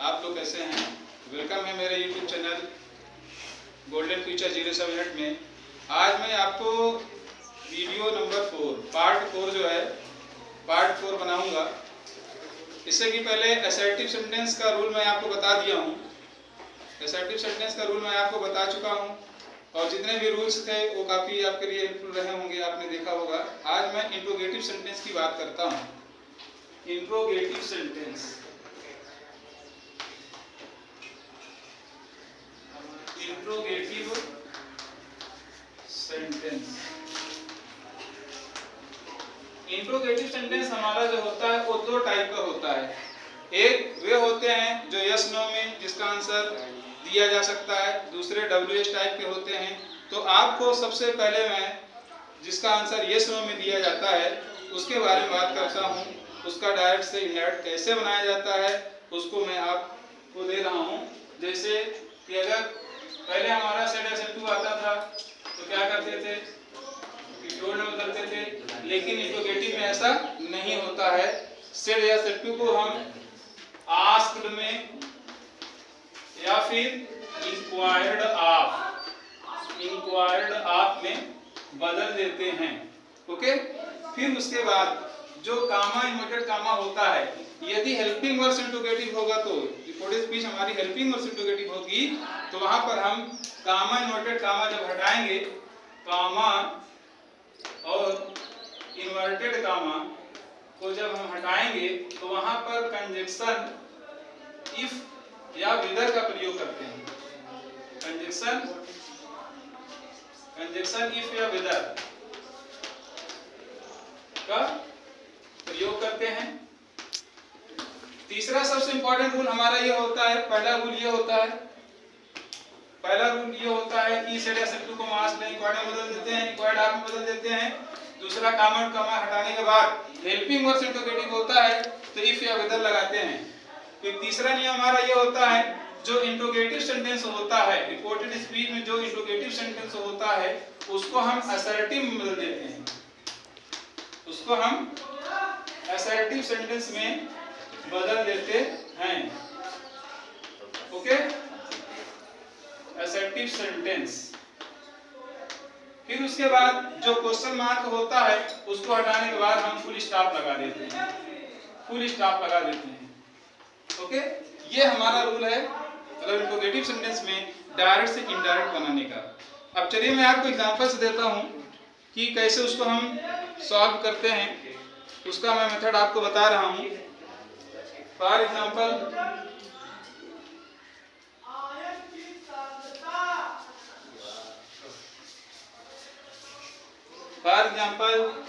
आप लोग कैसे हैं? वेलकम है मेरे यूट्यूब चैनल गोल्डन फ्यूचर 07 में। आज मैं आपको वीडियो नंबर 4 पार्ट 4 जो है पार्ट 4 बनाऊंगा। इससे कि पहले असर्टिव सेंटेंस का रूल मैं आपको बता दिया हूँ। असर्टिव सेंटेंस का रूल मैं आपको बता चुका हूँ और जितने भी रूल्स थे वो काफ़ी आपके लिए हेल्पफुल रहे होंगे, आपने देखा होगा। आज मैं इंट्रोगेटिव सेंटेंस की बात करता हूँ। Interrogative sentence, interrogative sentence. Interrogative sentence हमारा जो होता है वो दो टाइप का होता है। एक वे होते हैं जो यस नो में जिसका आंसर दिया जा सकता है, दूसरे WH टाइप के होते हैं। तो आपको सबसे पहले मैं जिसका आंसर यस नो में दिया जाता है उसके बारे में बात करता हूँ। उसका डायरेक्ट से इनडायरेक्ट कैसे बनाया जाता है उसको मैं आपको दे रहा हूँ। जैसे कि अगर पहले हमारा सेड एस टू आता था तो क्या करते थे, कीवर्ड में बदलते थे, लेकिन इंट्रोगेटिव में ऐसा नहीं होता है। सेड या सेड टू को हम आस्क्ड में या फिर इंक्वायर्ड ऑफ में बदल देते हैं। ओके, फिर उसके बाद जो कामा इन्वर्टेड कामा होता है, यदि हेल्पिंग वर्ड्स इंट्रोगेटिव होगा तो रिपोर्टेड स्पीच हमारी हेल्पिंग वर्ड्स इंट्रोगेटिव होगी तो वहां पर हम कामा इन्वर्टेड कामा जब हटाएंगे, कामा और इन्वर्टेड कामा को जब हम हटाएंगे तो वहां पर कंजक्शन इफ या विदर का प्रयोग करते हैं। कंजक्शन इफ या विदर का प्रयोग करते हैं। तीसरा सबसे इंपॉर्टेंट रूल हमारा ये होता है, पहला रूल ये होता है कि सेड या सेड टू को मास में इंक्वायर्ड में बदल देते हैं, इंक्वायर्ड ऑफ में बदल देते हैं। दूसरा कामा कामा हटाने के बाद हेल्पिंग वर्ड्स इंट्रोगेटिव होता है तो इफ या विदर लगाते हैं। फिर तीसरा नियम हमारा ये होता है, जो इंट्रोगेटिव सेंटेंस होता है रिपोर्टेड स्पीच में, जो इंट्रोगेटिव सेंटेंस होता है उसको हम असर्टिव में बदल देते हैं। उसको हम असर्टिव सेंटेंस में बदल देते हैं। Okay, assertive sentence. फिर उसके बाद जो क्वेश्चन मार्क होता है उसको हटाने के बाद हम फुल स्टॉप लगा देते हैं। ओके, ये हमारा रूल है मतलब इंट्रोगेटिव सेंटेंस में डायरेक्ट से इनडायरेक्ट बनाने का। अब चलिए मैं आपको एग्जांपल्स देता हूं कि कैसे उसको हम सॉल्व करते हैं। उसका मैं मेथड आपको बता रहा हूं। फॉर एग्जांपल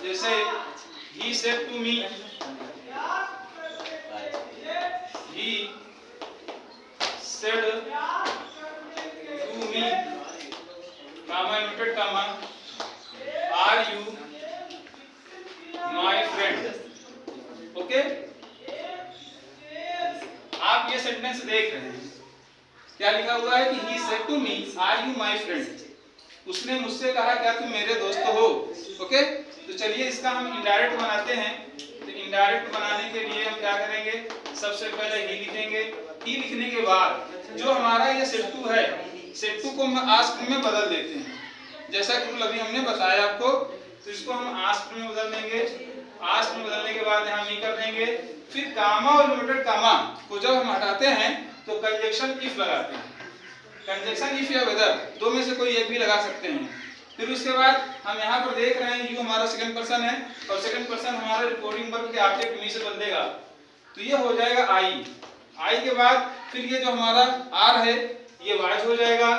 जैसे he said to me, comma inverted comma, are you my friend? Okay, आप ये सेंटेंस देख रहे हैं, क्या लिखा हुआ है कि he said to me, are you my friend? उसने मुझसे कहा क्या तुम मेरे दोस्त हो। ओके, तो चलिए इसका हम इनडायरेक्ट बनाते हैं। तो इनडायरेक्ट बनाने के लिए हम क्या करेंगे, सबसे पहले ही लिखेंगे। ही लिखने के बाद जो हमारा ये सेड टू है, सेड टू को हम आस्क्ड में बदल देते हैं जैसा कि अभी हमने बताया आपको। तो इसको हम आस्क्ड में बदल देंगे। आस्क्ड में बदलने के बाद यहाँ नहीं कर देंगे। फिर कामा और इन्वर्टेड कामा को जब हम हटाते हैं तो कंजक्शन इफ लगाते हैं। कंजक्शन इफ या विदर दो में से कोई एक भी लगा सकते हैं। फिर उसके बाद हम यहाँ पर देख रहे हैं यू हमारा सेकंड पर्सन है और सेकंड पर्सन हमारा रिपोर्टिंग वर्ब के ऑब्जेक्ट मी से बदलेगा तो ये हो जाएगा आई के बाद फिर ये जो हमारा आर है ये वाज हो जाएगा।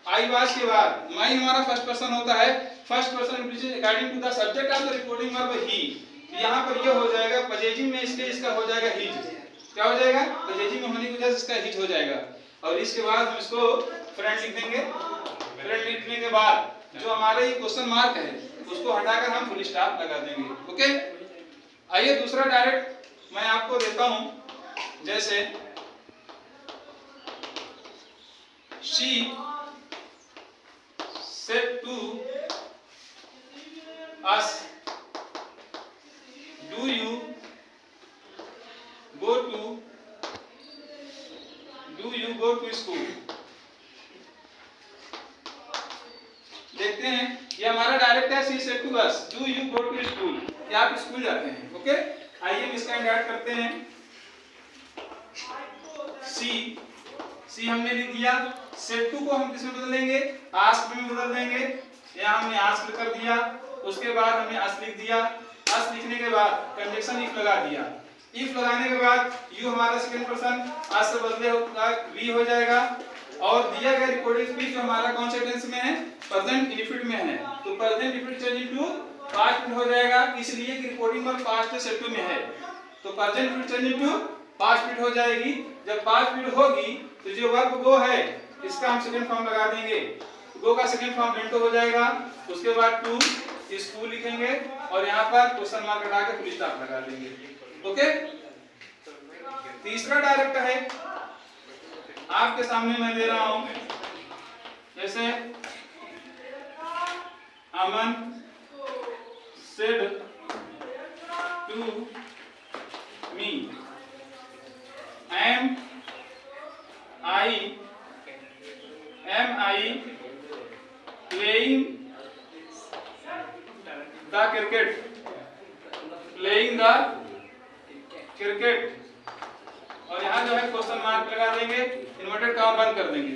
आई वाज के बाद माई हमारा फर्स्ट पर्सन होता है। First person according to the subject of the reporting verb ही। यहाँ पर ये हो जाएगा पजेजिव में, इसलिए इसका हो जाएगा हिज। क्या हो जाएगा, पजेजिव में होने की वजह से इसका हिज हो जाएगा। और इसके बाद हम इसको फ्रेंड लिख देंगे। फ्रेंड लिखने के बाद जो हमारा ये क्वेश्चन मार्क है उसको हटाकर हम फुल स्टॉप लगा देंगे। ओके, आइए दूसरा डायरेक्ट मैं आपको देता हूं। जैसे she said to us, do you go to to school. देखते हैं, ये हमारा डायरेक्ट है, she said to us do you go to school, क्या आप स्कूल जाते हैं। ओके, आइए हम इसका ऐड करते हैं। सी हमने लिख दिया, सेड टू को हम किसमें बदल देंगे, आस्क में बदल देंगे। यहाँ हमने आस्क कर दिया, उसके बाद हमने अस लिख दिया। अस लिखने के बाद कंजक्शन इफ लगा दिया। इफ लगाने के बाद यू हमारा सेकंड पर्सन अस से बदले होगा वी हो जाएगा। और दिया गया रिकॉर्डेड स्पीच जो हमारा कौन से टेंस में है, प्रेजेंट इंडेफिनिट में है, तो present indefinite change into past हो जाएगा, इसलिए कि रिकॉर्डिंग और पास्ट सेड टू में है, तो present indefinite change into past हो जाएगी। जब पास्ट होगी तो जो वर्ब गो है इसका हम सेकंड फॉर्म लगा देंगे, गो का सेकंड फॉर्म वेंटो हो जाएगा। उसके बाद टू स्कूल लिखेंगे और यहाँ पर क्वेश्चन मार्क लगा के फुल स्टॉप लगा देंगे। ओके, तीसरा डायरेक्ट है, आपके सामने मैं दे रहा हूं, जैसे Aman said to me am I playing the cricket, playing the cricket, और यहाँ जो है क्वेश्चन मार्क लगा देंगे, इन्वर्टेड कॉमा बंद कर देंगे।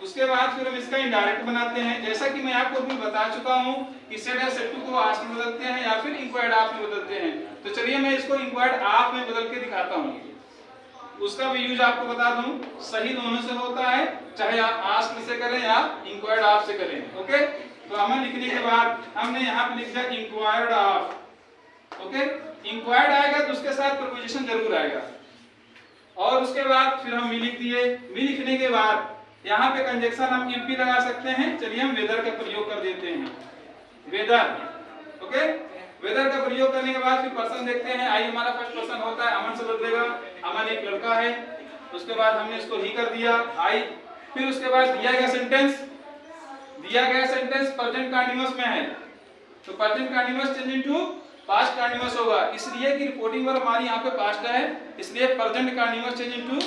उसके बाद फिर हम इसका इनडायरेक्ट बनाते हैं, जैसा कि मैं आपको अभी बता चुका हूँ कि सेड या सेड टू को आस्क में बदलते हैं या फिर इंक्वायर्ड ऑफ में बदलते हैं। तो चलिए मैं इसको इंक्वायर्ड ऑफ में बदल के दिखाता हूँ, उसका भी यूज आपको बता दूं, सही दोनों से होता है, चाहे आप आस्क से करें या इंक्वायर्ड ऑफ से करें। ओके, तो हमें लिखने के बाद हमने यहाँ पे लिख दिया इंक्वायर्ड ऑफ। ओके, इंक्वायर्ड आएगा तो उसके साथ प्रीपोजिशन जरूर आएगा, और उसके बाद फिर हम मी लिख दिए। मी लिखने के बाद यहाँ पे कंजक्शन हम इफ भी लगा सकते हैं, चलिए हम वेदर का प्रयोग कर देते हैं, वेदर। ओके, वेदर का प्रयोग करने के बाद फिर पर्सन देखते हैं। आई हमारा फर्स्ट पर्सन होता है, अमन से बदलेगा, अमन एक लड़का है। उसके बाद हमने इसको ही कर दिया आई। फिर उसके बाद दिया गया सेंटेंस प्रेजेंट कंटीन्यूअस में है, तो present continuous change into past continuous होगा, इसलिए कि रिपोर्टिंग वर्ब हमारी यहाँ पे पास्ट है, इसलिए present continuous change into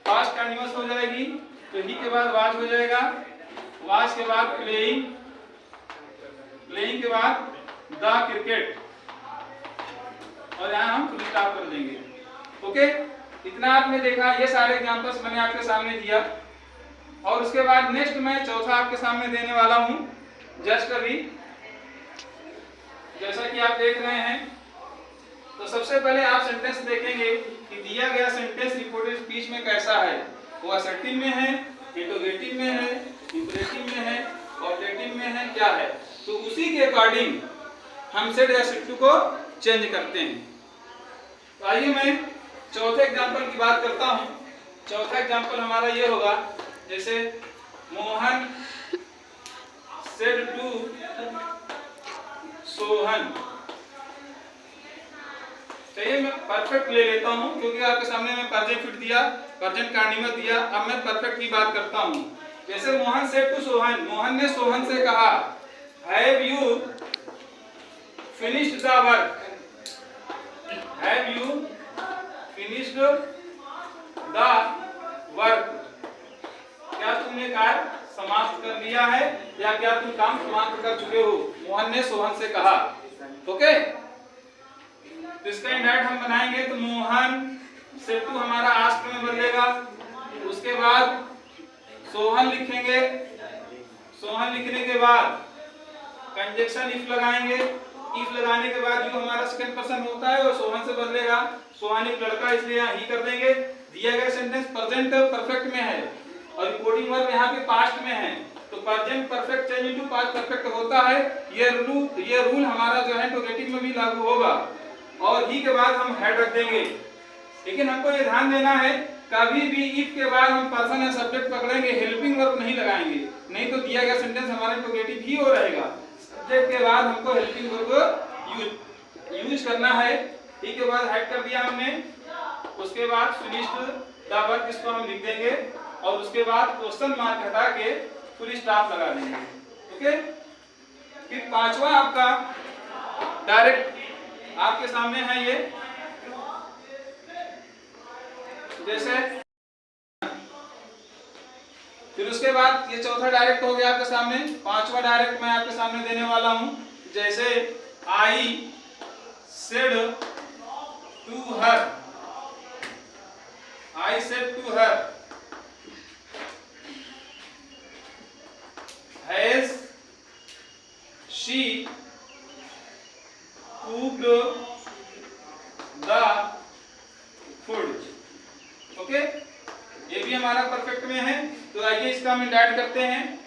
past continuous हो जाएगी। तो ही के बाद वाज हो जाएगा, वाज के बाद प्लेइंग, प्लेइंग के बाद द क्रिकेट, और यहाँ हम फुल स्टॉप कर देंगे। ओके, इतना आपने देखा, ये सारे एग्जांपल्स मैंने आपके सामने दिया। और उसके बाद नेक्स्ट मैं चौथा आपके सामने देने वाला हूँ, जस्ट अभी जैसा कि आप देख रहे हैं। तो सबसे पहले आप सेंटेंस देखेंगे कि दिया गया सेंटेंस रिपोर्टेड स्पीच में कैसा है, वो असर्टिव में है, इंटरोगेटिव में है, इंपरेटिव में है, ऑब्जेक्टिव में है, क्या है, तो उसी के अकॉर्डिंग हम सेड या सेड टू को चेंज करते हैं। तो आइए मैं चौथे एग्जांपल की बात करता हूं। चौथा एग्जांपल हमारा ये होगा, जैसे मोहन सेड टू सोहन। चलिए मैं परफेक्ट ले लेता हूं, क्योंकि आपके सामने मैं प्रेजेंट फिट दिया, प्रेजेंट कंटीन्यूअस दिया, अब मैं परफेक्ट की बात करता हूं। जैसे मोहन सेड टू सोहन, मोहन ने सोहन से कहा, have you finished the work, have you finished the work, क्या तुमने कार्य समाप्त कर लिया है या क्या तुम काम समाप्त कर चुके हो, मोहन ने सोहन से कहा। ओके, तो इसका इंडायरेक्ट हम बनाएंगे, तो मोहन से टू हमारा आस्क में बदलेगा। उसके बाद सोहन लिखेंगे, सोहन लिखने के बाद कंजक्शन इफ लगाएंगे, इफ लगाने के बाद जो हमारा सेकंड पर्सन होता है वो सोहन से बदलेगा, सोहन एक लड़का इसलिए यहाँ ही कर देंगे। दिया गया सेंटेंस प्रेजेंट परफेक्ट में है और रिपोर्टिंग वर्ब यहाँ पे पास्ट में है, तो present perfect change into past perfect होता है। ये रूल हमारा जो है इंटरोगेटिव में भी लागू होगा, और ही के बाद हम हेड रख देंगे। लेकिन हमको ये ध्यान देना है, कभी भी इफ के बाद हम पर्सन या सब्जेक्ट पकड़ेंगे, हेल्पिंग वर्ब नहीं लगाएंगे, नहीं तो दिया गया सेंटेंस हमारा इंटरोगेटिव ही हो रहेगा। सब्जेक्ट के बाद हमको हेल्पिंग वर्ब यूज करना है। ही के बाद हेड कर दिया हमने, उसके बाद फिनिश्ड द वर्क इसको हम लिख देंगे, और उसके बाद क्वेश्चन मार्क हटा के फुल स्टॉप लगा देंगे। ओके, फिर पांचवा आपका डायरेक्ट आपके सामने है, ये जैसे फिर उसके बाद ये चौथा डायरेक्ट हो गया आपके सामने। पांचवा डायरेक्ट मैं आपके सामने देने वाला हूं, जैसे I said to her, I said to her, has she cooked the food? Okay, ये भी हमारा परफेक्ट में है। तो आइए इसका हम इंडाइट करते हैं।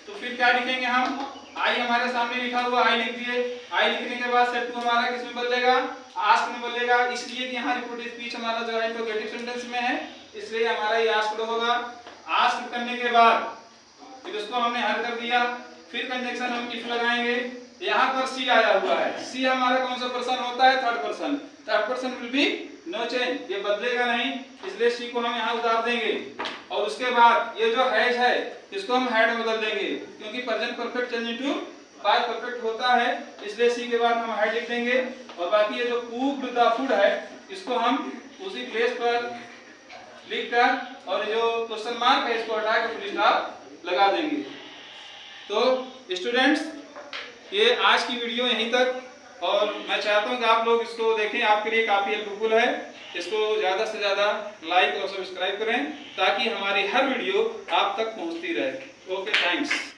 तो फिर क्या लिखेंगे हम, आई हमारे सामने लिखा हुआ, आई लिख दिए। आई लिखने के बाद सेड टू हमारा किस में बदलेगा, आस्क में बदलेगा, इसलिए कि यहाँ रिपोर्टेड स्पीच हमारा जो है इंट्रोगेटिव सेंटेंस में है, इसलिए हमारा ये आस्क्ड होगा। आस्क करने के बाद फिर उसको हमने हल कर दिया। फिर कंजंक्शन हम इफ लगाएंगे। यहाँ पर सी आया हुआ है, सी हमारा कौन सा पर्सन होता है, third person. Third person will be no change, ये बदलेगा नहीं, इसलिए सी को हम यहाँ उतार देंगे। और उसके बाद ये जो हैज है इसको हम हैड में बदल देंगे, क्योंकि present perfect change into past perfect होता है, इसलिए सी के बाद हम हैड लिख देंगे। और बाकी ये जो कुक्ड द फूड है इसको हम उसी प्लेस पर लिखकर और जो क्वेश्चन मार्क है इसको हटा के फुल स्टॉप लगा देंगे। तो स्टूडेंट्स, ये आज की वीडियो यहीं तक, और मैं चाहता हूं कि आप लोग इसको देखें, आपके लिए काफ़ी हेल्पफुल है। इसको ज़्यादा से ज़्यादा लाइक और सब्सक्राइब करें ताकि हमारी हर वीडियो आप तक पहुंचती रहे। Okay, thanks.